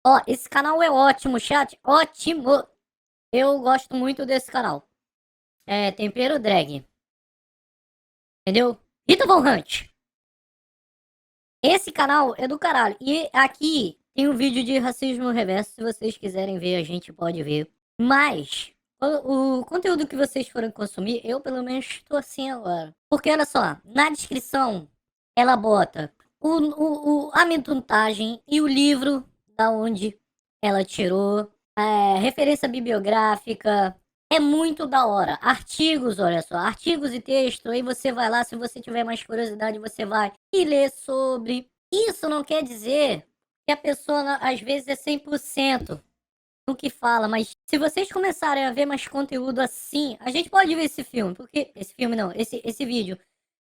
Ó, esse canal é ótimo, chat. Ótimo. Eu gosto muito desse canal. É Tempero Drag. Entendeu? Rita Von Hunt. Esse canal é do caralho. E aqui tem um vídeo de racismo reverso. Se vocês quiserem ver, a gente pode ver. Mas o conteúdo que vocês forem consumir, eu pelo menos estou assim agora. Porque olha só, na descrição ela bota a montagem e o livro da onde ela tirou, referência bibliográfica. É muito da hora. Artigos, olha só, artigos e texto. Aí você vai lá, se você tiver mais curiosidade, você vai e lê sobre. Isso não quer dizer que a pessoa, às vezes, é 100% no que fala, mas se vocês começarem a ver mais conteúdo assim, a gente pode ver esse filme, porque. Esse filme não, esse vídeo.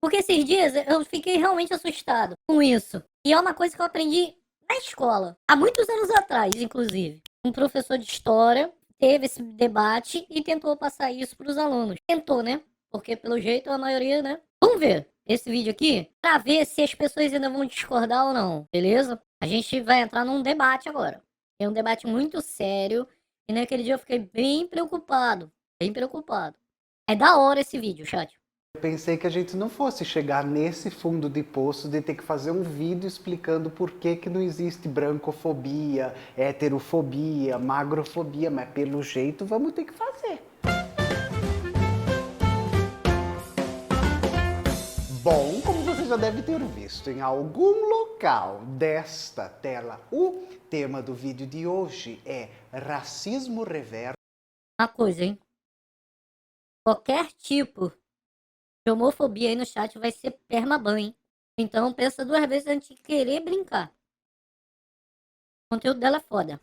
Porque esses dias eu fiquei realmente assustado com isso. E é uma coisa que eu aprendi na escola, há muitos anos atrás, inclusive. Um professor de história teve esse debate e tentou passar isso para os alunos. Tentou, né? Porque pelo jeito a maioria, né? Vamos ver esse vídeo aqui para ver se as pessoas ainda vão discordar ou não, beleza? A gente vai entrar num debate agora. É um debate muito sério e naquele dia eu fiquei bem preocupado, bem preocupado. É da hora esse vídeo, chat. Eu pensei que a gente não fosse chegar nesse fundo de poço de ter que fazer um vídeo explicando por que que não existe brancofobia, heterofobia, magrofobia, mas pelo jeito vamos ter que fazer. Bom, como você já deve ter visto em algum local desta tela, o tema do vídeo de hoje é racismo reverso. Uma coisa, hein? Qualquer tipo de homofobia aí no chat vai ser permaban, hein? Então pensa duas vezes antes de querer brincar. O conteúdo dela é foda.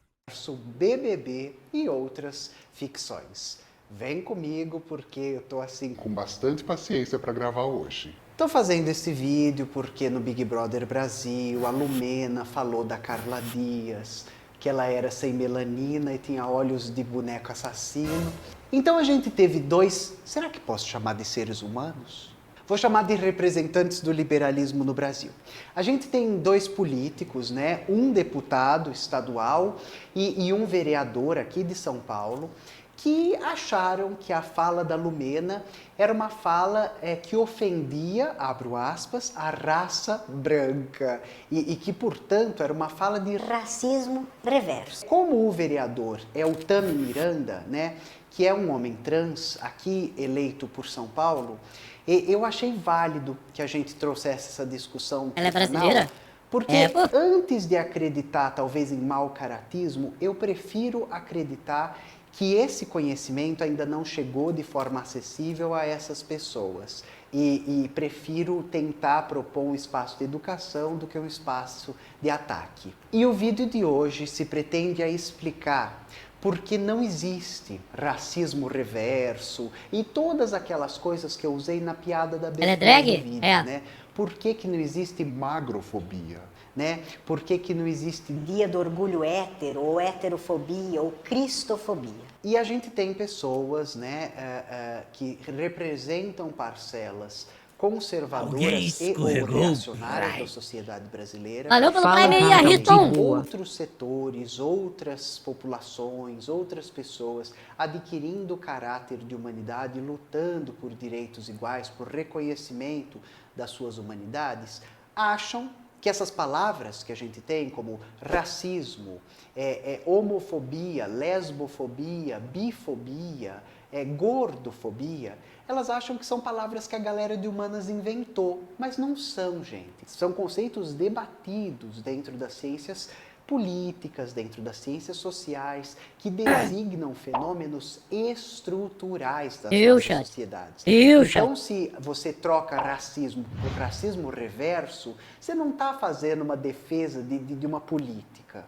BBB e outras ficções. Vem comigo porque eu tô assim com bastante paciência para gravar hoje. Tô fazendo esse vídeo porque no Big Brother Brasil a Lumena falou da Carla Dias, que ela era sem melanina e tinha olhos de boneco assassino. Então a gente teve dois, será que posso chamar de seres humanos? Vou chamar de representantes do liberalismo no Brasil. A gente tem dois políticos, né? Um deputado estadual e um vereador aqui de São Paulo, que acharam que a fala da Lumena era uma fala que ofendia, abro aspas, a raça branca e que, portanto, era uma fala de racismo reverso. Como o vereador é o Tami Miranda, né, que é um homem trans, aqui eleito por São Paulo, eu achei válido que a gente trouxesse essa discussão. Ela é brasileira? Canal, porque antes de acreditar, talvez, em mau caratismo, eu prefiro acreditar que esse conhecimento ainda não chegou de forma acessível a essas pessoas. E prefiro tentar propor um espaço de educação do que um espaço de ataque. E o vídeo de hoje se pretende a explicar porque não existe racismo reverso e todas aquelas coisas que eu usei na piada da abertura do vídeo, né? Por que que não existe magrofobia? Né? Por que que não existe dia do orgulho hétero, ou heterofobia, ou cristofobia? E a gente tem pessoas, né, que representam parcelas conservadoras e ou reacionárias da sociedade brasileira. Valeu pelo Prime aí, Ayrton! Outros setores, outras populações, outras pessoas adquirindo caráter de humanidade, lutando por direitos iguais, por reconhecimento das suas humanidades, acham que essas palavras que a gente tem, como racismo, homofobia, lesbofobia, bifobia, gordofobia, elas acham que são palavras que a galera de humanas inventou, mas não são, gente. São conceitos debatidos dentro das ciências políticas, dentro das ciências sociais, que designam fenômenos estruturais das nossas sociedades. Então, se você troca racismo por racismo reverso, você não está fazendo uma defesa de uma política.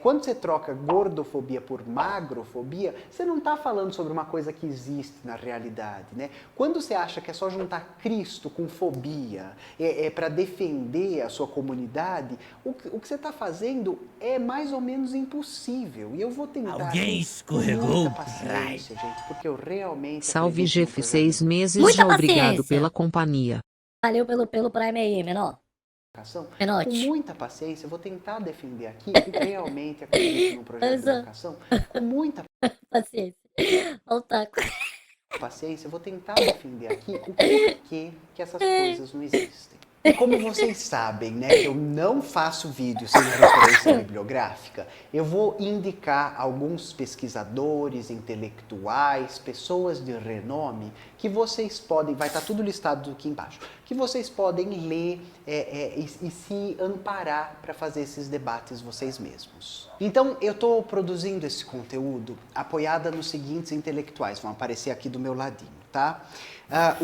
Quando você troca gordofobia por magrofobia, você não está falando sobre uma coisa que existe na realidade, né? Quando você acha que é só juntar Cristo com fobia, para defender a sua comunidade, o que você está fazendo é mais ou menos impossível. E eu vou tentar. Alguém escorregou. Muita paciência, gente, porque eu realmente. Salve Jeff, 6 meses Muita já, obrigado paciência. pela companhia. Valeu pelo Prime aí, menor. educação, com Penote. muita paciência, eu vou tentar defender aqui o que realmente acredito no projeto de educação, com muita Paciência. Olha o taco. paciência, eu vou tentar defender aqui o porquê que essas coisas não existem. E como vocês sabem, né, que eu não faço vídeo sem referência bibliográfica, eu vou indicar alguns pesquisadores, intelectuais, pessoas de renome, que vocês podem, vai estar tudo listado aqui embaixo, que vocês podem ler e se amparar para fazer esses debates vocês mesmos. Então, eu estou produzindo esse conteúdo apoiada nos seguintes intelectuais, vão aparecer aqui do meu ladinho, tá?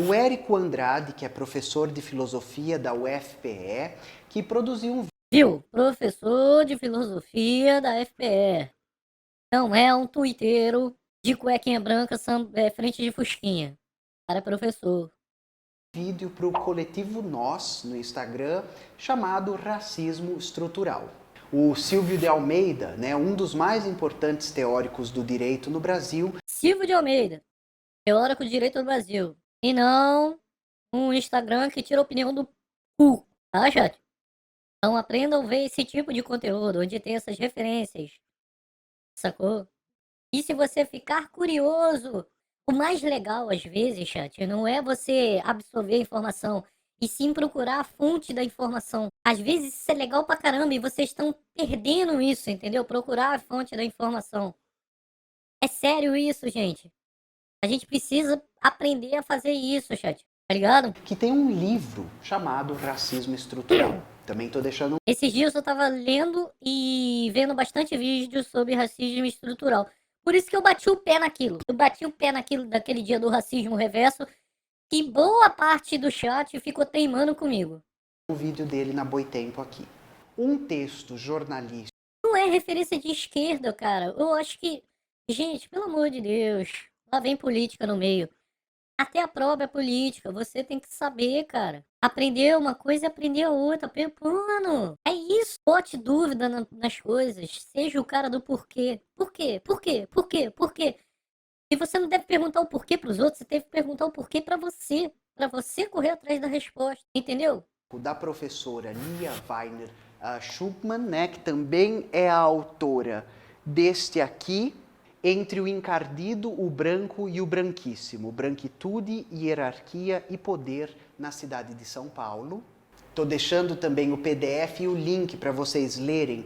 O Érico Andrade, que é professor de filosofia da UFPE, que produziu um Viu? Professor de filosofia da FPE. Não é um tuiteiro de cuequinha branca frente de fusquinha. Cara, é professor. vídeo para o coletivo Nós no Instagram chamado Racismo Estrutural. O Silvio de Almeida, né, um dos mais importantes teóricos do direito no Brasil, Silvio de Almeida, teórico de direito do Brasil. E não um Instagram que tira opinião do cu, tá, chat? Então aprendam a ver esse tipo de conteúdo, onde tem essas referências, sacou? E se você ficar curioso, o mais legal às vezes, chat, não é você absorver a informação, e sim procurar a fonte da informação. Às vezes isso é legal pra caramba e vocês estão perdendo isso, entendeu? Procurar a fonte da informação. É sério isso, gente. A gente precisa aprender a fazer isso, chat. Tá ligado? que tem um livro chamado Racismo Estrutural. Também estou deixando Esses dias eu tava lendo e vendo bastante vídeo sobre racismo estrutural. Por isso que eu bati o pé naquilo. Eu bati o pé naquilo daquele dia do racismo reverso. E boa parte do chat ficou teimando comigo. um vídeo dele na Boitempo aqui. Um texto jornalístico Não é referência de esquerda, cara. Eu acho que. Gente, pelo amor de Deus. Lá vem política no meio. Até a própria política, você tem que saber, cara. Aprender uma coisa e aprender a outra. Mano, é isso. Bote dúvida nas coisas. Seja o cara do porquê. Por quê? Por quê? Por quê? Por quê? E você não deve perguntar o porquê pros outros, você deve perguntar o porquê pra você. Pra você correr atrás da resposta. Entendeu? da professora Lia Weiner Schuckmann, né, que também é a autora deste aqui, Entre o Encardido, o Branco e o Branquíssimo, Branquitude, Hierarquia e Poder na cidade de São Paulo. Estou deixando também o PDF e o link para vocês lerem,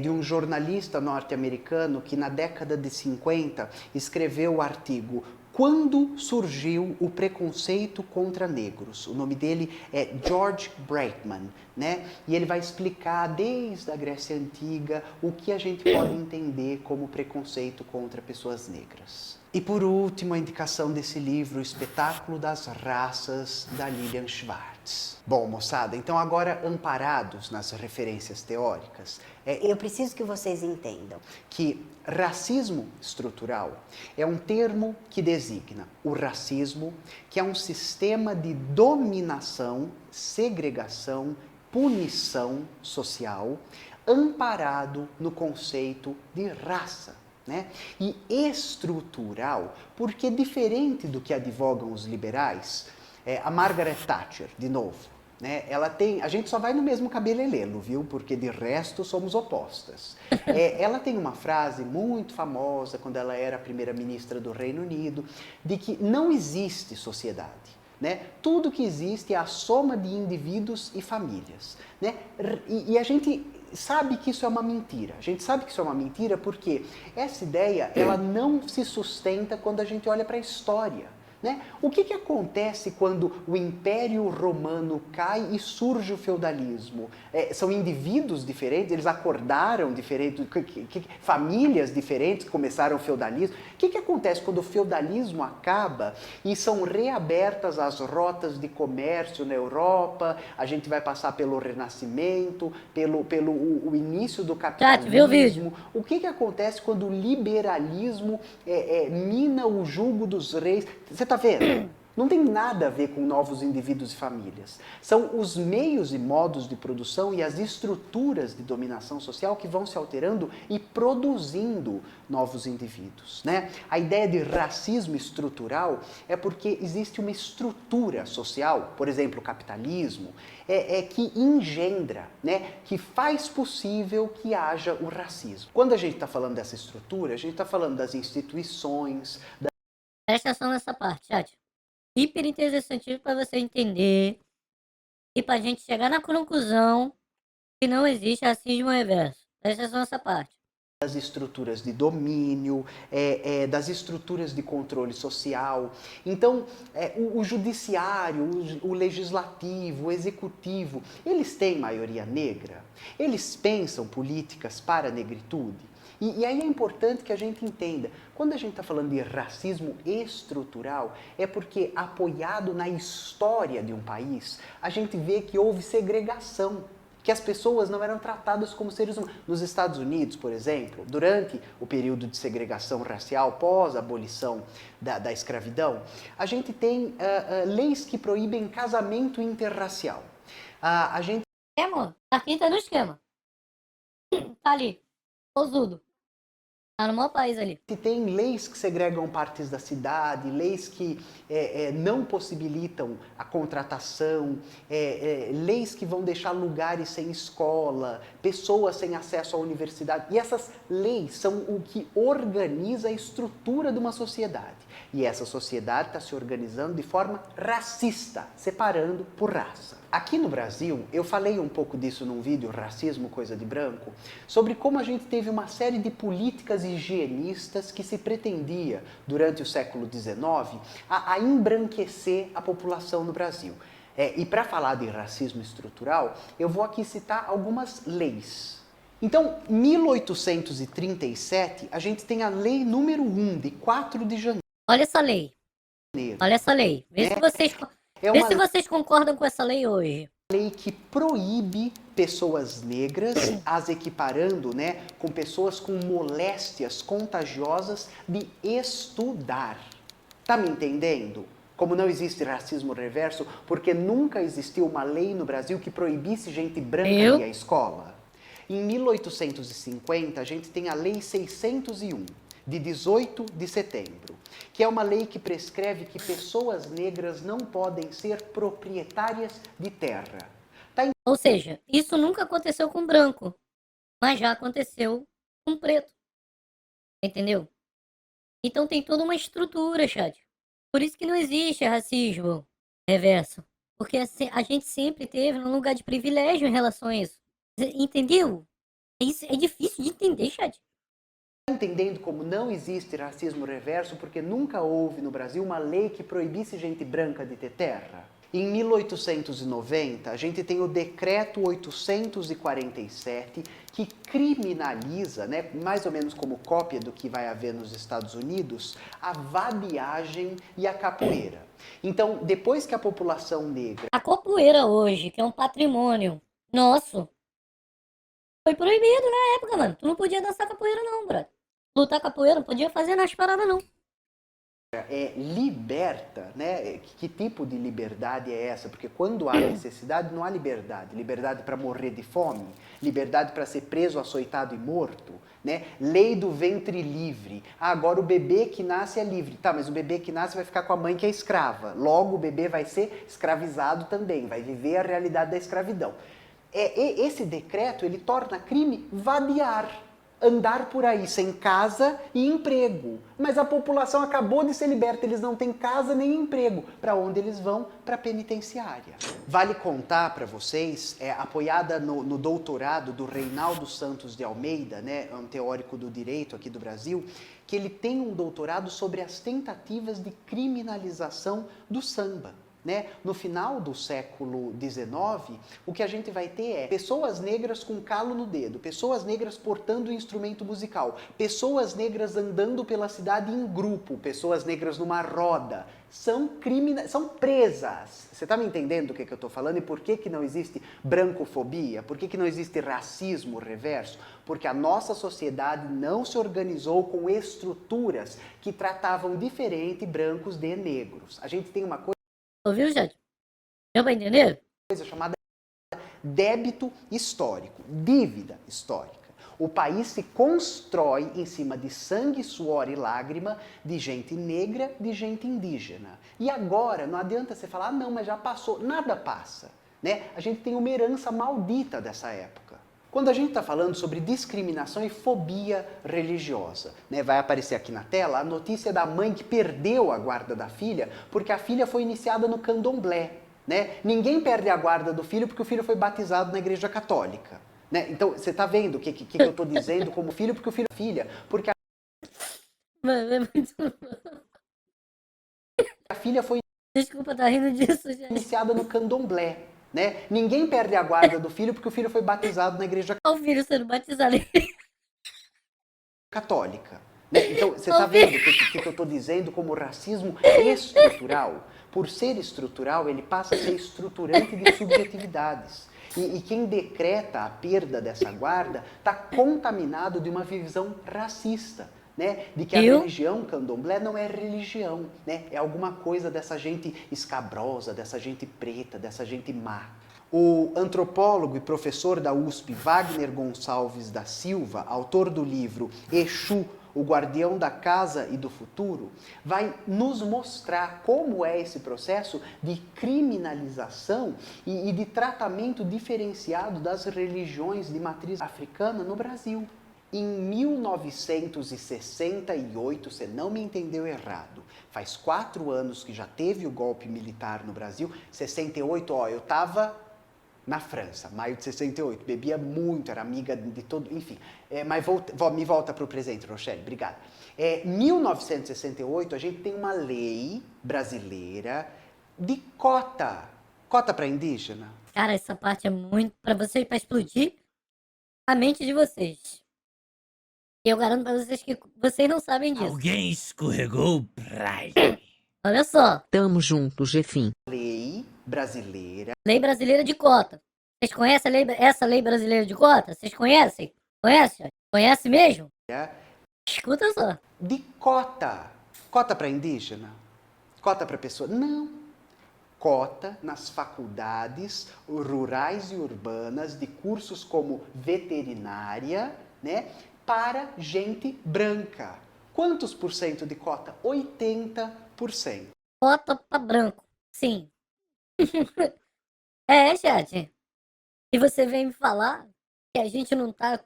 de um jornalista norte-americano que na década de 50 escreveu o artigo Quando surgiu o preconceito contra negros? O nome dele é George Breitman, né? E ele vai explicar desde a Grécia Antiga o que a gente pode entender como preconceito contra pessoas negras. E por último, a indicação desse livro, O Espetáculo das Raças, da Lilian Schwartz. Bom, moçada, então agora amparados nas referências teóricas, Eu preciso que vocês entendam. que racismo estrutural é um termo que designa o racismo, que é um sistema de dominação, segregação, punição social, amparado no conceito de raça. Né? E estrutural, porque diferente do que advogam os liberais, a Margaret Thatcher, de novo, né? Ela tem, a gente só vai no mesmo cabelelelo, viu? Porque de resto somos opostas. Ela tem uma frase muito famosa quando ela era a primeira-ministra do Reino Unido, de que não existe sociedade. Né? Tudo que existe é a soma de indivíduos e famílias. Né? E a gente sabe que isso é uma mentira. A gente sabe que isso é uma mentira porque essa ideia ela não se sustenta quando a gente olha para a história. Né? O que acontece quando o Império Romano cai e surge o feudalismo? São indivíduos diferentes, eles acordaram diferentes, famílias diferentes começaram o feudalismo. O que acontece quando o feudalismo acaba e são reabertas as rotas de comércio na Europa? A gente vai passar pelo Renascimento, o início do capitalismo. Viu o vídeo? O que acontece quando o liberalismo mina o jugo dos reis? Você está vendo? Não tem nada a ver com novos indivíduos e famílias. São os meios e modos de produção e as estruturas de dominação social que vão se alterando e produzindo novos indivíduos, né? A ideia de racismo estrutural é porque existe uma estrutura social, por exemplo, o capitalismo, que engendra, né? Que faz possível que haja o racismo. Quando a gente está falando dessa estrutura, a gente está falando das instituições. Presta atenção nessa parte, chat. Hiper interessante para você entender e pra gente chegar na conclusão que não existe racismo reverso. Presta atenção nessa parte. Das estruturas de domínio, das estruturas de controle social. Então, o judiciário, o legislativo, o executivo, eles têm maioria negra? Eles pensam políticas para a negritude? E aí é importante que a gente entenda, quando a gente está falando de racismo estrutural, é porque apoiado na história de um país, a gente vê que houve segregação, que as pessoas não eram tratadas como seres humanos. Nos Estados Unidos, por exemplo, durante o período de segregação racial, pós a abolição da escravidão, a gente tem leis que proíbem casamento interracial. A gente Amor, aqui tá no esquema. Tá ali. Osudo. Tá no maior país ali. tem leis que segregam partes da cidade, leis que não possibilitam a contratação, leis que vão deixar lugares sem escola, pessoas sem acesso à universidade. E essas leis são o que organiza a estrutura de uma sociedade. E essa sociedade está se organizando de forma racista, separando por raça. Aqui no Brasil, eu falei um pouco disso num vídeo, Racismo, Coisa de Branco, sobre como a gente teve uma série de políticas higienistas que se pretendia, durante o século XIX, a embranquecer a população no Brasil. E para falar de racismo estrutural, eu vou aqui citar algumas leis. Então, 1837, a gente tem a Lei número 1, de 4 de janeiro. Olha essa lei. Olha essa lei. Vê se vocês, É vê uma se vocês concordam com essa lei hoje. lei que proíbe pessoas negras, as equiparando, né, com pessoas com moléstias contagiosas, de estudar. Tá me entendendo? Como não existe racismo reverso, porque nunca existiu uma lei no Brasil que proibisse gente branca de ir à escola. Em 1850, a gente tem a Lei 601, de 18 de setembro, que é uma lei que prescreve que pessoas negras não podem ser proprietárias de terra. Ou seja, isso nunca aconteceu com branco, mas já aconteceu com preto. Entendeu? Então tem toda uma estrutura, chat. Por isso que não existe racismo reverso. Porque a gente sempre teve um lugar de privilégio em relação a isso. Entendeu? Isso é difícil de entender, chat. Entendendo como não existe racismo reverso porque nunca houve no Brasil uma lei que proibisse gente branca de ter terra. Em 1890, a gente tem o Decreto 847, que criminaliza, né, mais ou menos como cópia do que vai haver nos Estados Unidos, a vadiagem e a capoeira. Então, depois que a população negra... A capoeira hoje, que é um patrimônio nosso, foi proibido na época, mano. Tu não podia dançar capoeira não, brother. Lutar capoeira, não podia fazer nas paradas não. liberta, né? Que tipo de liberdade é essa? Porque quando há necessidade, não há liberdade. Liberdade para morrer de fome, liberdade para ser preso, açoitado e morto, né? Lei do ventre livre. Ah, agora o bebê que nasce é livre. Tá, mas o bebê que nasce vai ficar com a mãe que é escrava. Logo o bebê vai ser escravizado também, vai viver a realidade da escravidão. Esse decreto, ele torna crime vadiar. Andar por aí sem casa e emprego. Mas a população acabou de ser liberta, eles não têm casa nem emprego. Para onde eles vão? Para a penitenciária. Vale contar para vocês, apoiada no doutorado do Reinaldo Santos de Almeida, né, um teórico do direito aqui do Brasil, que ele tem um doutorado sobre as tentativas de criminalização do samba. né? No final do século XIX, o que a gente vai ter é pessoas negras com calo no dedo, pessoas negras portando instrumento musical, pessoas negras andando pela cidade em grupo, pessoas negras numa roda. São presas. Você está me entendendo o que eu estou falando e por que não existe brancofobia? Por que não existe racismo reverso? Porque a nossa sociedade não se organizou com estruturas que tratavam diferente brancos de negros. A gente tem uma Ouviu, gente? Deu pra entender? coisa chamada débito histórico, dívida histórica. O país se constrói em cima de sangue, suor e lágrima de gente negra, de gente indígena. E agora, não adianta você falar, não, mas já passou. Nada passa, né? A gente tem uma herança maldita dessa época. Quando a gente está falando sobre discriminação e fobia religiosa, né, vai aparecer aqui na tela a notícia da mãe que perdeu a guarda da filha porque a filha foi iniciada no candomblé. Né? Ninguém perde a guarda do filho porque o filho foi batizado na igreja católica. Né? Então, você está vendo o que eu estou dizendo como filho, porque o filho é filha, porque Mano, é muito... a filha foi Desculpa, tá rindo disso, gente. iniciada no candomblé. Né? Ninguém perde a guarda do filho porque o filho foi batizado na igreja Olha o filho sendo batizado. católica. Né? Então, você está vendo o que eu estou dizendo como racismo estrutural? Por ser estrutural, ele passa a ser estruturante de subjetividades. E quem decreta a perda dessa guarda está contaminado de uma visão racista. Né? De que a religião candomblé não é religião, né? É alguma coisa dessa gente escabrosa, dessa gente preta, dessa gente má. O antropólogo e professor da USP, Wagner Gonçalves da Silva, autor do livro Exu, o Guardião da Casa e do Futuro, vai nos mostrar como é esse processo de criminalização e de tratamento diferenciado das religiões de matriz africana no Brasil. Em 1968, você não me entendeu errado, faz 4 anos que já teve o golpe militar no Brasil. 68, eu estava na França, maio de 68, bebia muito, era amiga de todo, enfim. Mas me volta para o presente, Rochelle, obrigada. 1968, a gente tem uma lei brasileira de cota para indígena. Cara, essa parte é muito pra vocês, pra explodir a mente de vocês. E eu garanto pra vocês que vocês não sabem disso. Alguém escorregou pra... Olha só. Tamo junto, Jefim. Lei brasileira. Lei brasileira de cota. Vocês conhecem essa lei brasileira de cota? Vocês conhecem? Conhece? Conhece mesmo? Escuta só. De cota. Cota para indígena? Cota para pessoa? Não. Cota nas faculdades rurais e urbanas de cursos como veterinária, né? Para gente branca. Quantos por cento de cota? 80%. Cota pra branco. Sim. Chat. E você vem me falar que a gente não tá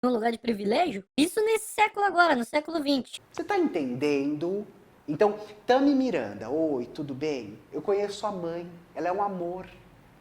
num lugar de privilégio? Isso nesse século agora, no século XX. Você tá entendendo? Então, Tami Miranda, oi, tudo bem? Eu conheço a mãe, ela é um amor.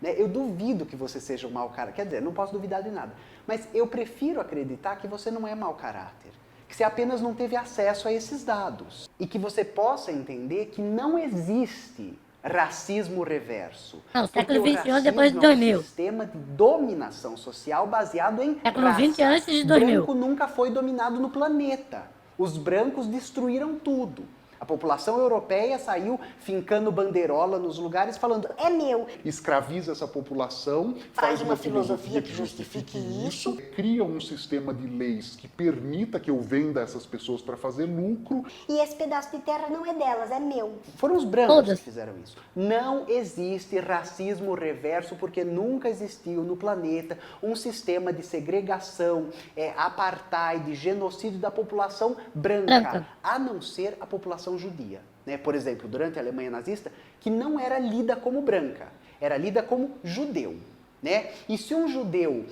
Né? Eu duvido que você seja um mau caráter. Quer dizer, não posso duvidar de nada. Mas eu prefiro acreditar que você não é mau caráter. Que você apenas não teve acesso a esses dados. E que você possa entender que não existe racismo reverso. Não, século Porque o XXI depois de racismo é 2000. um sistema de dominação social baseado em Século raça. XX antes de 2000. Branco nunca foi dominado no planeta. Os brancos destruíram tudo. A população europeia saiu fincando bandeirola nos lugares falando É meu. Escraviza essa população, Faz uma filosofia que justifique isso. cria um sistema de leis que permita que eu venda essas pessoas para fazer lucro. E esse pedaço de terra não é delas, é meu. Foram os brancos Todas. que fizeram isso. Não existe racismo reverso porque nunca existiu no planeta um sistema de segregação, apartheid, genocídio da população branca, a não ser a população judia. Né? Por exemplo, durante a Alemanha nazista, que não era lida como branca, era lida como judeu. Né? E se um judeu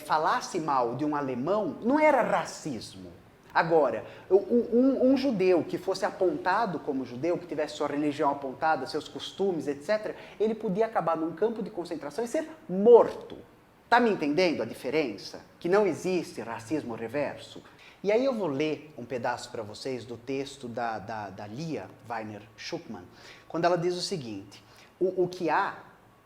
falasse mal de um alemão, não era racismo. Agora, um judeu que fosse apontado como judeu, que tivesse sua religião apontada, seus costumes, etc., ele podia acabar num campo de concentração e ser morto. Tá me entendendo a diferença? Que não existe racismo reverso? E aí eu vou ler um pedaço para vocês do texto da Lia Weiner Schuckmann, quando ela diz o seguinte: O que há,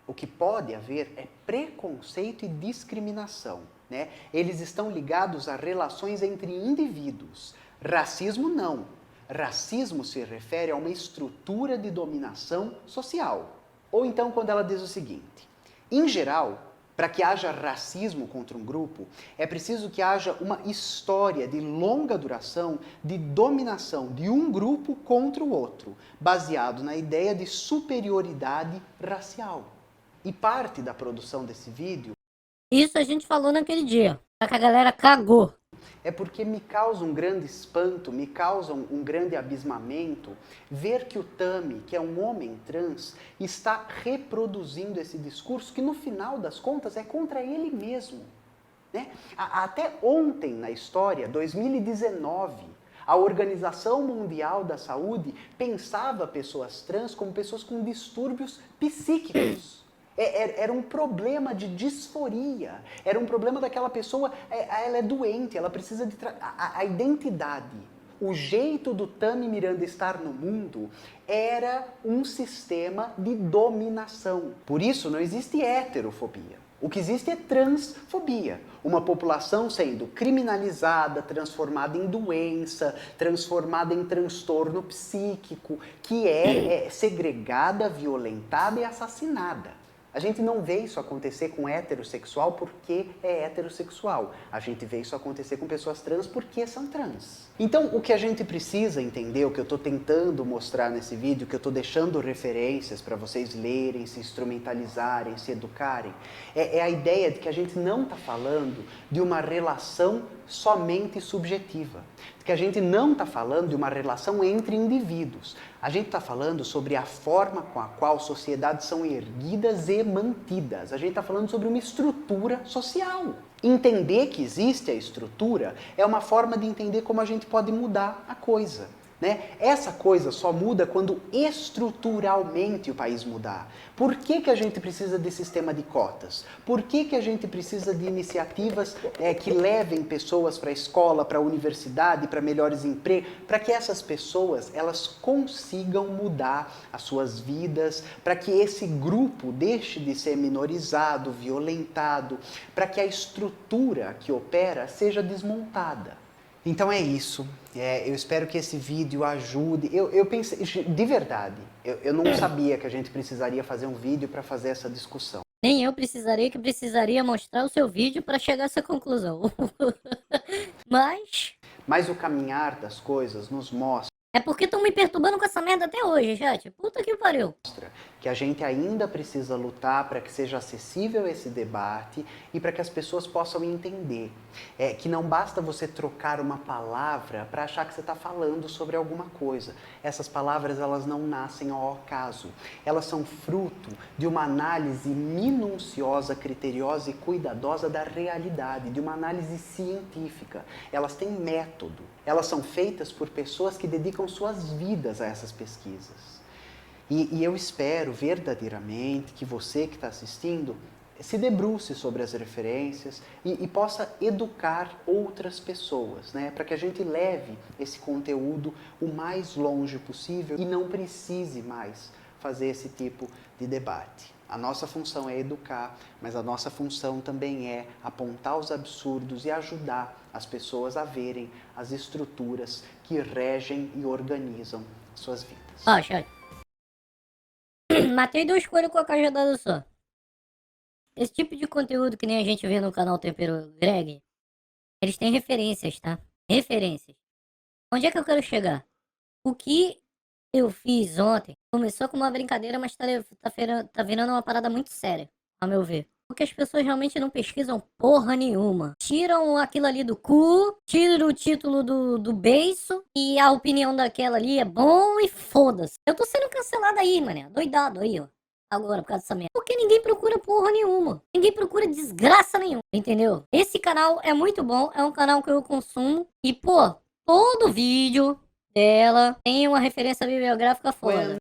o que pode haver é preconceito e discriminação, né? Eles estão ligados a relações entre indivíduos. Racismo não. Racismo se refere a uma estrutura de dominação social. Ou então quando ela diz o seguinte: em geral, para que haja racismo contra um grupo, é preciso que haja uma história de longa duração de dominação de um grupo contra o outro, baseado na ideia de superioridade racial. E parte da produção desse vídeo Isso a gente falou naquele dia. Só que a galera cagou. é porque me causa um grande espanto, me causa um grande abismamento ver que o Tami, que é um homem trans, está reproduzindo esse discurso que no final das contas é contra ele mesmo, né? Até ontem na história, 2019, a Organização Mundial da Saúde pensava pessoas trans como pessoas com distúrbios psíquicos. Era um problema de disforia, era um problema daquela pessoa, ela é doente, ela precisa de a identidade. O jeito do Tami Miranda estar no mundo era um sistema de dominação. Por isso não existe heterofobia. O que existe é transfobia. Uma população sendo criminalizada, transformada em doença, transformada em transtorno psíquico, que é segregada, violentada e assassinada. A gente não vê isso acontecer com heterossexual porque é heterossexual. A gente vê isso acontecer com pessoas trans porque são trans. Então, o que a gente precisa entender, o que eu estou tentando mostrar nesse vídeo, que eu estou deixando referências para vocês lerem, se instrumentalizarem, se educarem, é a ideia de que a gente não está falando de uma relação somente subjetiva. Que a gente não está falando de uma relação entre indivíduos. A gente está falando sobre a forma com a qual sociedades são erguidas e mantidas. A gente está falando sobre uma estrutura social. Entender que existe a estrutura é uma forma de entender como a gente pode mudar a coisa, né? Essa coisa só muda quando estruturalmente o país mudar. Por que a gente precisa de sistema de cotas? Por que a gente precisa de iniciativas que levem pessoas para a escola, para a universidade, para melhores empregos? Para que essas pessoas elas consigam mudar as suas vidas, para que esse grupo deixe de ser minorizado, violentado, para que a estrutura que opera seja desmontada. Então é isso. Eu espero que esse vídeo ajude. Eu pensei, de verdade, eu não sabia que a gente precisaria fazer um vídeo para fazer essa discussão. Nem eu precisaria mostrar o seu vídeo pra chegar a essa conclusão. Mas o caminhar das coisas nos mostra é porque estão me perturbando com essa merda até hoje, chat. Puta que pariu. que a gente ainda precisa lutar para que seja acessível esse debate e para que as pessoas possam entender que não basta você trocar uma palavra para achar que você está falando sobre alguma coisa. Essas palavras elas não nascem ao acaso. Elas são fruto de uma análise minuciosa, criteriosa e cuidadosa da realidade, de uma análise científica. Elas têm método. Elas são feitas por pessoas que dedicam suas vidas a essas pesquisas. E eu espero verdadeiramente que você que está assistindo se debruce sobre as referências e possa educar outras pessoas, né? Para que a gente leve esse conteúdo o mais longe possível e não precise mais fazer esse tipo de debate. A nossa função é educar, mas a nossa função também é apontar os absurdos e ajudar as pessoas a verem as estruturas que regem e organizam suas vidas. Ó, chat. Matei 2 coelhos com a cajadada só. Esse tipo de conteúdo que nem a gente vê no canal Tempero Greg, eles têm referências, tá? Referências. Onde é que eu quero chegar? O que eu fiz ontem começou com uma brincadeira, mas tá virando uma parada muito séria, ao meu ver. Porque as pessoas realmente não pesquisam porra nenhuma. Tiram aquilo ali do cu, tiram o título do beiço e a opinião daquela ali é bom e foda-se. Eu tô sendo cancelado aí, mané. Doidado aí, ó. Agora, por causa dessa merda. Porque ninguém procura porra nenhuma. Ninguém procura desgraça nenhuma. Entendeu? Esse canal é muito bom. É um canal que eu consumo. E, pô, todo vídeo dela tem uma referência bibliográfica foda.